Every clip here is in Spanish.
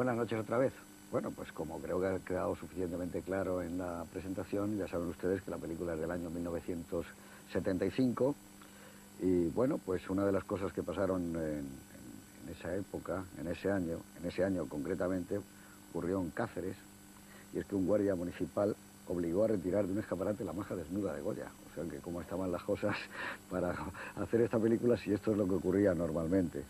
Buenas noches otra vez. Bueno, pues como creo que ha quedado suficientemente claro en la presentación, ya saben ustedes que la película es del año 1975 y bueno, pues una de las cosas que pasaron en esa época, en ese año concretamente, ocurrió en Cáceres, y es que un guardia municipal obligó a retirar de un escaparate la maja desnuda de Goya. O sea que cómo estaban las cosas para hacer esta película si esto es lo que ocurría normalmente.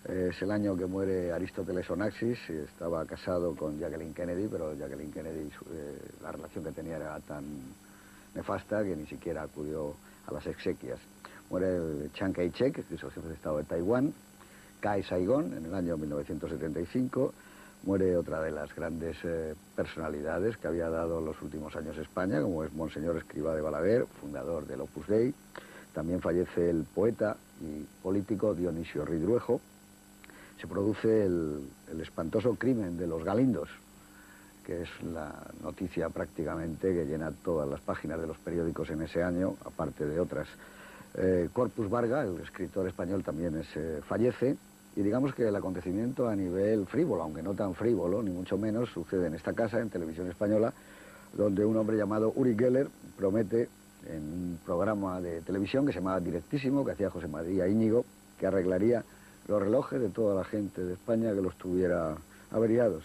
Es el año que muere Aristóteles Onassis, estaba casado con Jacqueline Kennedy, pero Jacqueline Kennedy, la relación que tenía era tan nefasta que ni siquiera acudió a las exequias. Muere Chiang Kai-shek, que es el jefe de Estado de Taiwán, cae Saigón en el año 1975, muere otra de las grandes personalidades que había dado los últimos años España, como es Monseñor Escrivá de Balaguer, fundador del Opus Dei. También fallece el poeta y político Dionisio Ridruejo. Se produce el espantoso crimen de los Galindos, que es la noticia prácticamente que llena todas las páginas de los periódicos en ese año, aparte de otras. Corpus Varga, el escritor español, también fallece, y digamos que el acontecimiento a nivel frívolo, aunque no tan frívolo, ni mucho menos, sucede en esta casa, en Televisión Española, donde un hombre llamado Uri Geller promete en un programa de televisión que se llamaba Directísimo, que hacía José María Íñigo, que arreglaría los relojes de toda la gente de España que los tuviera averiados.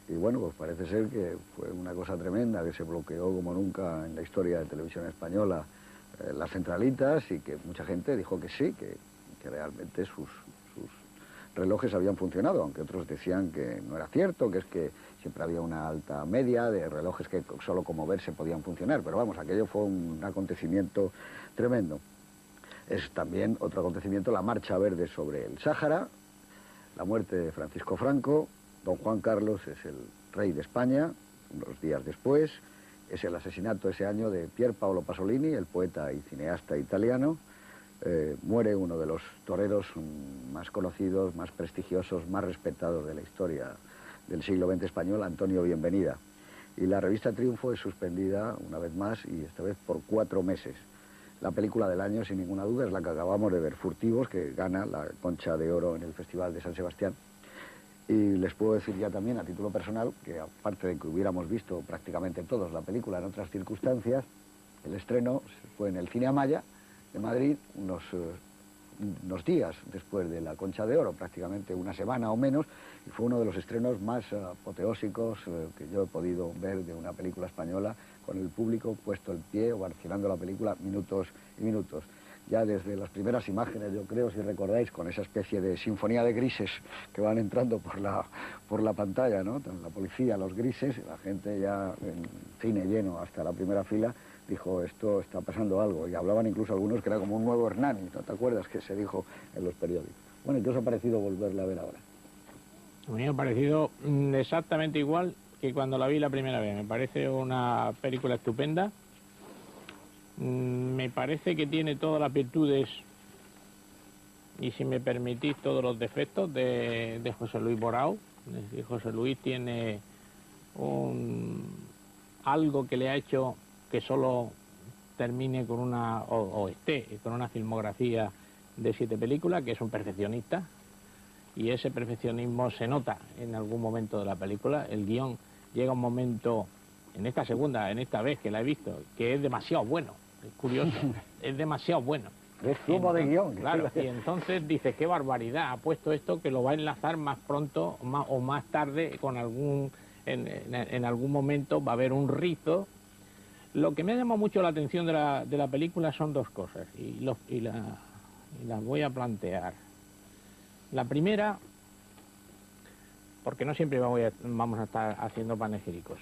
Y bueno, pues parece ser que fue una cosa tremenda, que se bloqueó como nunca en la historia de Televisión Española las centralitas, y que mucha gente dijo que sí, que realmente sus relojes habían funcionado, aunque otros decían que no era cierto, que es que siempre había una alta media de relojes que solo como verse podían funcionar. Pero vamos, aquello fue un acontecimiento tremendo. Es también otro acontecimiento la Marcha Verde sobre el Sáhara, la muerte de Francisco Franco. Don Juan Carlos es el rey de España, unos días después. Es el asesinato ese año de Pier Paolo Pasolini, el poeta y cineasta italiano. Muere uno de los toreros más conocidos, más prestigiosos, más respetados de la historia del siglo XX español, Antonio Bienvenida. Y la revista Triunfo es suspendida una vez más, y esta vez por 4 meses. La película del año, sin ninguna duda, es la que acabamos de ver, Furtivos, que gana la Concha de Oro en el Festival de San Sebastián. Y les puedo decir ya también, a título personal, que aparte de que hubiéramos visto prácticamente todos la película en otras circunstancias, el estreno fue en el Cine Amaya de Madrid, unos días después de la Concha de Oro, prácticamente una semana o menos, y fue uno de los estrenos más apoteósicos que yo he podido ver de una película española, con el público puesto el pie, ovacionando la película minutos y minutos. Ya desde las primeras imágenes, yo creo, si recordáis, con esa especie de sinfonía de grises que van entrando por la pantalla, ¿no? La policía, los grises, la gente ya en cine lleno hasta la primera fila, dijo, esto está pasando algo. Y hablaban incluso algunos que era como un nuevo Hernani, ¿no te acuerdas? Que se dijo en los periódicos. Bueno, ¿y qué os ha parecido volverla a ver ahora? A mí me ha parecido exactamente igual que cuando la vi la primera vez. Me parece una película estupenda. Me parece que tiene todas las virtudes y, si me permitís, todos los defectos de José Luis Borao. Es decir, José Luis tiene algo que le ha hecho que solo termine con esté con una filmografía de 7 películas, que es un perfeccionista, y ese perfeccionismo se nota en algún momento de la película. El guión llega un momento, en esta vez que la he visto, que es demasiado bueno. Es curioso, es demasiado bueno. Es zumo de guión. Claro, y entonces dices, qué barbaridad, ha puesto esto que lo va a enlazar más pronto o más tarde con en algún momento va a haber un rizo. Lo que me ha llamado mucho la atención de la película son 2 cosas, y las voy a plantear. La primera, porque no siempre vamos a estar haciendo panegíricos.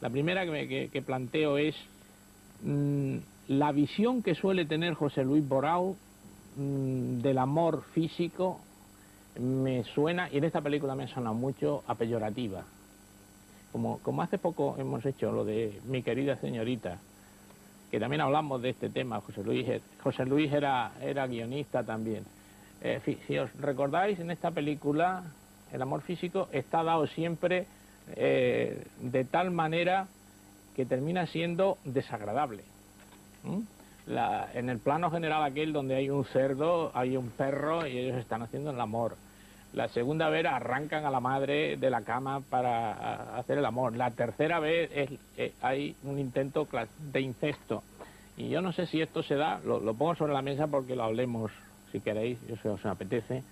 La primera que planteo es la visión que suele tener José Luis Borao del amor físico. Me suena, y en esta película me suena mucho, a peyorativa. Como hace poco hemos hecho lo de Mi querida señorita, que también hablamos de este tema. José Luis era guionista también. Si os recordáis, en esta película el amor físico está dado siempre de tal manera que termina siendo desagradable. En el plano general aquel donde hay un cerdo, hay un perro y ellos están haciendo el amor. La segunda vez arrancan a la madre de la cama para hacer el amor. La tercera vez hay un intento de incesto. Y yo no sé si esto se da, lo pongo sobre la mesa porque lo hablemos, si queréis, si os apetece,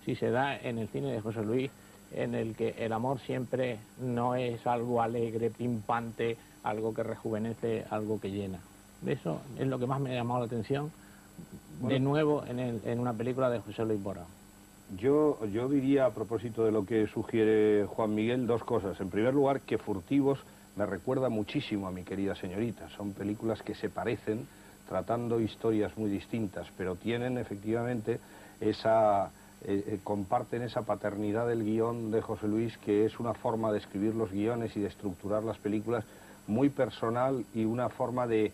si se da en el cine de José Luis, en el que el amor siempre no es algo alegre, pimpante, algo que rejuvenece, algo que llena. Eso es lo que más me ha llamado la atención, de nuevo, en una película de José Luis Borao. Yo diría, a propósito de lo que sugiere Juan Miguel, dos cosas. En primer lugar, que Furtivos me recuerda muchísimo a Mi querida señorita. Son películas que se parecen, tratando historias muy distintas, pero tienen efectivamente comparten esa paternidad del guión de José Luis, que es una forma de escribir los guiones y de estructurar las películas muy personal y una forma de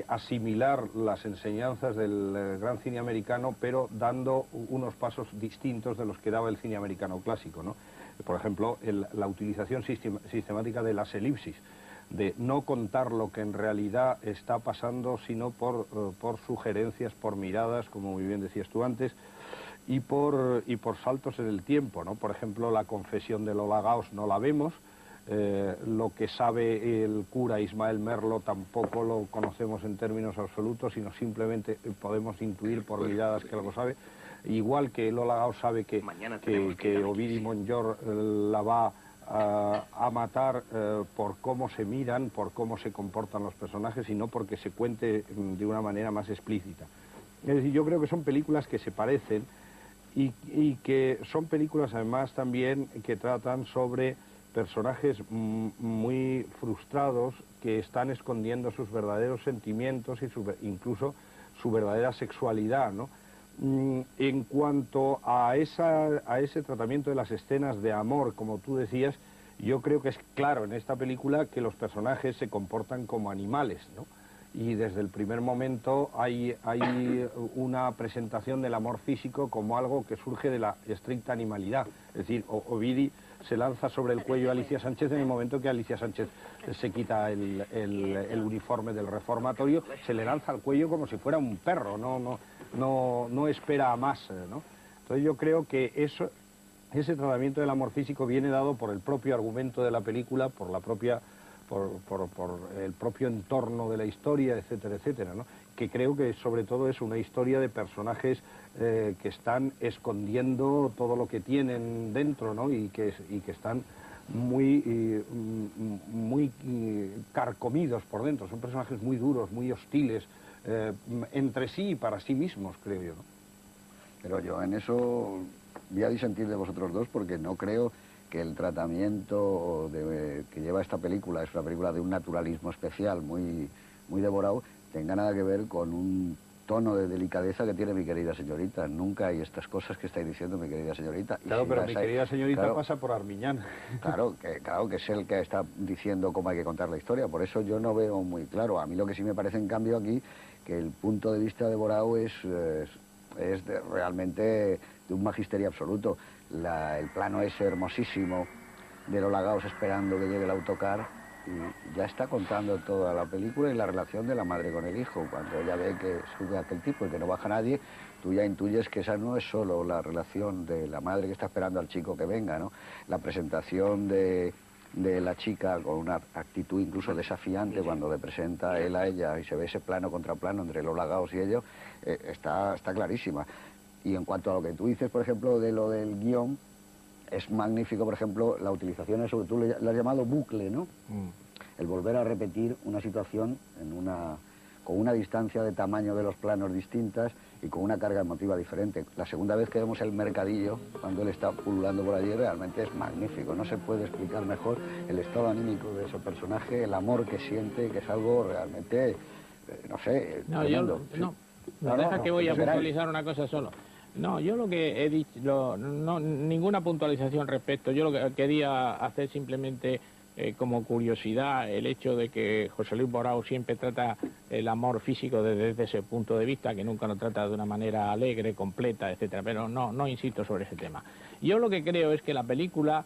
asimilar las enseñanzas del gran cine americano, pero dando unos pasos distintos de los que daba el cine americano clásico, ¿no? Por ejemplo, la utilización sistemática de las elipsis, de no contar lo que en realidad está pasando, sino por sugerencias, por miradas, como muy bien decías tú antes, y por saltos en el tiempo, ¿no? Por ejemplo, la confesión de Lola Gauss no la vemos. Lo que sabe el cura Ismael Merlo tampoco lo conocemos en términos absolutos, sino simplemente podemos intuir por miradas que algo sabe. Igual que Lola Gauss sabe que Ovidi Montllor la va a matar por cómo se miran, por cómo se comportan los personajes, y no porque se cuente de una manera más explícita. Es decir, yo creo que son películas que se parecen y que son películas además también que tratan sobre personajes muy frustrados que están escondiendo sus verdaderos sentimientos y incluso su verdadera sexualidad, ¿no? En cuanto a ese tratamiento de las escenas de amor, como tú decías, yo creo que es claro en esta película que los personajes se comportan como animales, ¿no? Y desde el primer momento hay una presentación del amor físico como algo que surge de la estricta animalidad. Es decir, Ovidi se lanza sobre el cuello a Alicia Sánchez en el momento que Alicia Sánchez se quita el uniforme del reformatorio, se le lanza al cuello como si fuera un perro, no espera a más, ¿no? Entonces yo creo que ese tratamiento del amor físico viene dado por el propio argumento de la película, por el propio entorno de la historia, etcétera, etcétera, ¿no? Que creo que sobre todo es una historia de personajes que están escondiendo todo lo que tienen dentro, ¿no? Y que están muy carcomidos por dentro. Son personajes muy duros, muy hostiles, entre sí y para sí mismos, creo yo, ¿no? Pero yo en eso voy a disentir de vosotros dos, porque no creo que el tratamiento que lleva esta película, es una película de un naturalismo especial, muy devorado, tenga nada que ver con un tono de delicadeza que tiene Mi querida señorita. Nunca hay estas cosas que estáis diciendo, Mi querida señorita. Claro, pero Mi querida señorita, claro, pasa por Armiñán. Claro que es el que está diciendo cómo hay que contar la historia, por eso yo no veo muy claro. A mí lo que sí me parece, en cambio, aquí, que el punto de vista de Borao es realmente de un magisterio absoluto. El plano ese hermosísimo de Lola Gauss esperando que llegue el autocar, y ya está contando toda la película y la relación de la madre con el hijo. Cuando ella ve que sube aquel tipo y que no baja nadie, tú ya intuyes que esa no es solo la relación de la madre que está esperando al chico que venga, ¿no? La presentación de la chica con una actitud incluso desafiante cuando le presenta él a ella y se ve ese plano contra plano entre Lola Gauss y ellos, está clarísima. Y en cuanto a lo que tú dices, por ejemplo, de lo del guión, es magnífico, por ejemplo, la utilización, eso que tú le has llamado bucle, ¿no? El volver a repetir una situación con una distancia de tamaño de los planos distintas y con una carga emotiva diferente. La segunda vez que vemos el mercadillo, cuando él está pululando por allí, realmente es magnífico. No se puede explicar mejor el estado anímico de ese personaje, el amor que siente, que es algo realmente, no sé, tremendo. Que voy a puntualizar una cosa solo. No, yo lo que he dicho, ninguna puntualización respecto. Yo lo que quería hacer simplemente como curiosidad el hecho de que José Luis Borao siempre trata el amor físico desde ese punto de vista, que nunca lo trata de una manera alegre, completa, etcétera. Pero no insisto sobre ese tema. Yo lo que creo es que la película,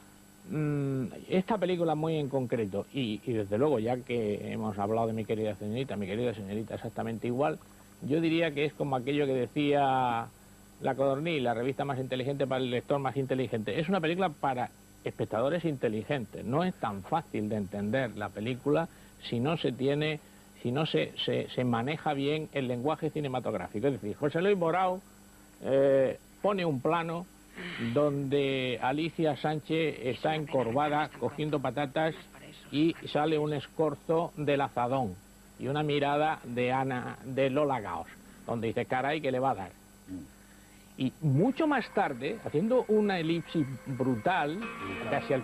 esta película muy en concreto, y desde luego, ya que hemos hablado de Mi querida señorita exactamente igual, yo diría que es como aquello que decía La Codorniz, la revista más inteligente para el lector más inteligente. Es una película para espectadores inteligentes. No es tan fácil de entender la película si no se tiene, si no se maneja bien el lenguaje cinematográfico. Es decir, José Luis Borao pone un plano donde Alicia Sánchez está encorvada cogiendo patatas y sale un escorzo del azadón y una mirada de Lola Gaos, donde dice, caray, que le va a dar. Y mucho más tarde, haciendo una elipsis brutal, casi al